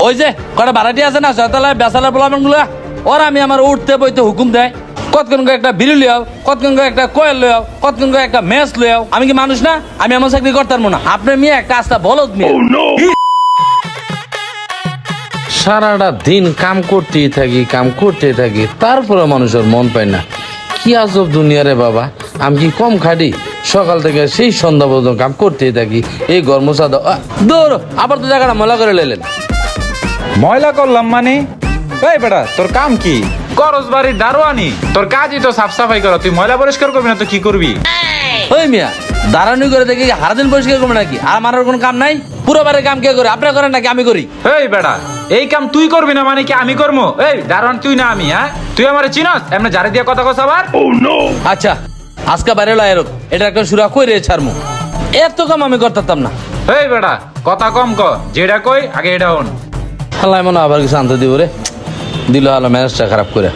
ওই যে কটা ভাড়াটি আছে না ছয়তলায় বেসালার বলাবেন গুলা ওরা আমি আমার উঠতে বইতে হুকুম দেয় কতক্ষণ করে একটা বিড়ি লইয়াও কতক্ষণ করে একটা কোয়েল লইয়াও কতক্ষণ করে একটা মেস লইয়াও আমি কি মানুষ না আমি এমন চাকরি করতাম না আপনার মেয়ে একটা আস্তা বলদ মেয়ে সারাটা দিন কাম করতেই থাকি তারপরে মানুষের মন পায় না কি আজব দুনিয়া রে বাবা আমি কি কম খাটি সকাল থেকে সেই সন্ধ্যা পর্যন্ত কাম করতেই থাকি এই গরমসা দৌড় আবার তো জায়গাটা ময়লা করে লেলেন ময়লা করলাম মানে এই বেটা তোর কাম কি করস বাড়ির দারোয়ানি তোর কাজই তো সাফ সাফাই করা তুই ময়লা পরিষ্কার করবি না তো কি করবি ওই মিয়া দাঁড়ানি করে দেখি হারাদিন পরিষ্কার করবে নাকি আর আমার কোনো কাম নাই পুরো বারে কাম কে করে আপনারা করেন নাকি আমি করি এই বেটা এই কাম তুই করবি না মানে কি আমি করবো এই দারোয়ান তুই না আমি হ্যাঁ তুই আমারে চিনস এমনি জারে দিয়া কথা কস আবার আচ্ছা আজকে বাইরে লাইরক এটা একটা সুরা কই রে ছাড়মু এত কাম আমি করতাম না এই বেটা কথা কম ক যেটা কই আগে এটা হন হালাই মনে আবার কিছু আনতে দিব রে দিল আলো ম্যানেজটা খারাপ করে